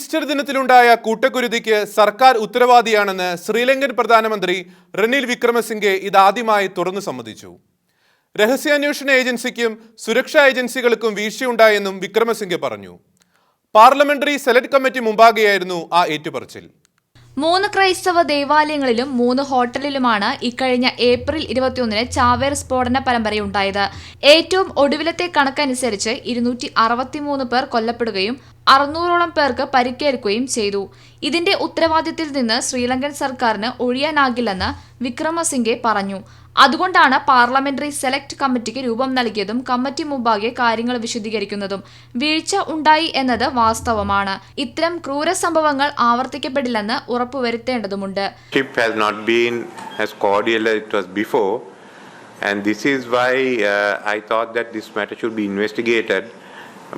Easter ദിനത്തിലുണ്ടായ കൂട്ടക്കുരുതിക്ക് സർക്കാർ ഉത്തരവാദിയാണെന്ന് ശ്രീലങ്കൻ പ്രധാനമന്ത്രി റനിൽ വിക്രമസിംഗെ ഇതാദ്യമായി തുറന്നു സമ്മതിച്ചു. രഹസ്യാന്വേഷണ ഏജൻസിക്കും സുരക്ഷാ ഏജൻസികൾക്കും വീഴ്ചയുണ്ടായെന്നും വിക്രമസിംഗെ പറഞ്ഞു. പാർലമെന്ററി സെലക്ട് കമ്മിറ്റി മുമ്പാകെയായിരുന്നു ആ ഏറ്റുപറച്ചിൽ. 3 ക്രൈസ്തവ ദേവാലയങ്ങളിലും 3 ഹോട്ടലിലുമാണ് ഇക്കഴിഞ്ഞ ഏപ്രിൽ 21-ന് ചാവേർ സ്ഫോടന പരമ്പരയുണ്ടായത്. ഏറ്റവും ഒടുവിലത്തെ കണക്കനുസരിച്ച് 263 പേർ കൊല്ലപ്പെടുകയും 600ഓളം പേർക്ക് പരിക്കേൽക്കുകയും ചെയ്തു. ഇതിന്റെ ഉത്തരവാദിത്തത്തിൽ നിന്ന് ശ്രീലങ്കൻ സർക്കാരിന് ഒഴിയാനാകില്ലെന്ന് വിക്രമസിംഗെ പറഞ്ഞു. അതുകൊണ്ടാണ് പാർലമെന്ററി സെലക്ട് കമ്മിറ്റിക്ക് രൂപം നൽകിയതും കമ്മിറ്റി മുമ്പാകെ കാര്യങ്ങൾ വിശദീകരിക്കുന്നതും. വീഴ്ച ഉണ്ടായി എന്നത് വാസ്തവമാണ്. ഇത്തരം ക്രൂര സംഭവങ്ങൾ ആവർത്തിക്കപ്പെടില്ലെന്ന് ഉറപ്പുവരുത്തേണ്ടതുണ്ട്.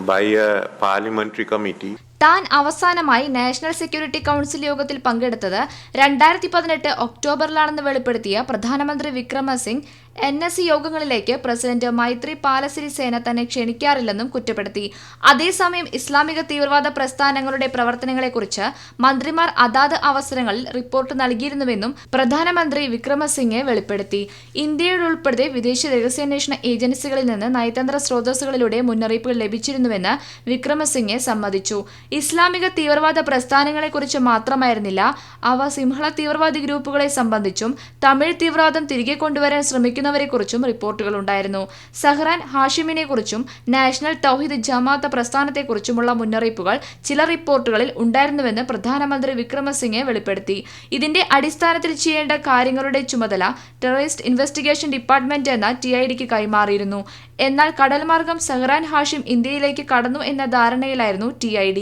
by a parliamentary committee. താൻ അവസാനമായി നാഷണൽ സെക്യൂരിറ്റി കൗൺസിൽ യോഗത്തിൽ പങ്കെടുത്തത് 2018 ഒക്ടോബറിലാണെന്ന് വെളിപ്പെടുത്തിയ പ്രധാനമന്ത്രി വിക്രമസിംഗ് NSC യോഗങ്ങളിലേക്ക് പ്രസിഡന്റ് മൈത്രിപാല സിരിസേന തന്നെ ക്ഷണിക്കാറില്ലെന്നും കുറ്റപ്പെടുത്തി. അതേസമയം ഇസ്ലാമിക തീവ്രവാദ പ്രസ്ഥാനങ്ങളുടെ പ്രവർത്തനങ്ങളെക്കുറിച്ച് മന്ത്രിമാർ അതാത് അവസരങ്ങളിൽ റിപ്പോർട്ട് നൽകിയിരുന്നുവെന്നും പ്രധാനമന്ത്രി വിക്രമസിംഗെ വെളിപ്പെടുത്തി. ഇന്ത്യയുൾപ്പെടെ വിദേശ രഹസ്യാന്വേഷണ ഏജൻസികളിൽ നിന്ന് നയതന്ത്ര സ്രോതസ്സുകളിലൂടെ മുന്നറിയിപ്പുകൾ ലഭിച്ചിരുന്നുവെന്ന് വിക്രമസിംഗെ സമ്മതിച്ചു. ഇസ്ലാമിക തീവ്രവാദ പ്രസ്ഥാനങ്ങളെക്കുറിച്ച് മാത്രമായിരുന്നില്ല, അവ സിംഹള തീവ്രവാദി ഗ്രൂപ്പുകളെ സംബന്ധിച്ചും തമിഴ് തീവ്രവാദം തിരികെ കൊണ്ടുവരാൻ ശ്രമിക്കുന്നവരെക്കുറിച്ചും റിപ്പോർട്ടുകളുണ്ടായിരുന്നു. സഹ്റാൻ ഹാഷിമിനെക്കുറിച്ചും നാഷണൽ തൗഹീദ് ജമാഅത്ത് പ്രസ്ഥാനത്തെക്കുറിച്ചുമുള്ള മുന്നറിയിപ്പുകൾ ചില റിപ്പോർട്ടുകളിൽ ഉണ്ടായിരുന്നുവെന്ന് പ്രധാനമന്ത്രി വിക്രമസിംഗെ വെളിപ്പെടുത്തി. ഇതിന്റെ അടിസ്ഥാനത്തിൽ ചെയ്യേണ്ട കാര്യങ്ങളുടെ ചുമതല ടെററിസ്റ്റ് ഇൻവെസ്റ്റിഗേഷൻ ഡിപ്പാർട്ട്മെന്റ് എന്ന TIDക്ക് കൈമാറിയിരുന്നു. എന്നാൽ കടൽമാർഗം സഹ്റാൻ ഹാഷിം ഇന്ത്യയിലേക്ക് കടന്നു എന്ന ധാരണയിലായിരുന്നു TID.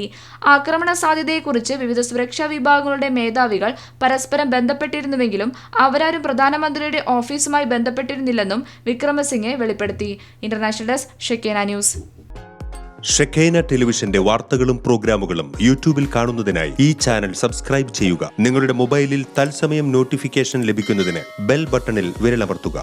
ആക്രമണ സാധ്യതയെക്കുറിച്ച് വിവിധ സുരക്ഷാ വിഭാഗങ്ങളുടെ മേധാവികൾ പരസ്പരം ബന്ധപ്പെട്ടിരുന്നുവെങ്കിലും അവരാരും പ്രധാനമന്ത്രിയുടെ ഓഫീസുമായി ബന്ധപ്പെട്ടിരുന്നില്ലെന്നും വിക്രമസിംഗെ വെളിപ്പെടുത്തി. International desk Shekinah news. Shekinah ടെലിവിഷന്റെ വാർത്തകളും പ്രോഗ്രാമുകളും യൂട്യൂബിൽ കാണുന്നതിനായി ഈ ചാനൽ സബ്സ്ക്രൈബ് ചെയ്യുക. നിങ്ങളുടെ മൊബൈലിൽ തത്സമയം നോട്ടിഫിക്കേഷൻ ലഭിക്കുന്നതിന് ബെൽ ബട്ടണിൽ വിരലമർത്തുക.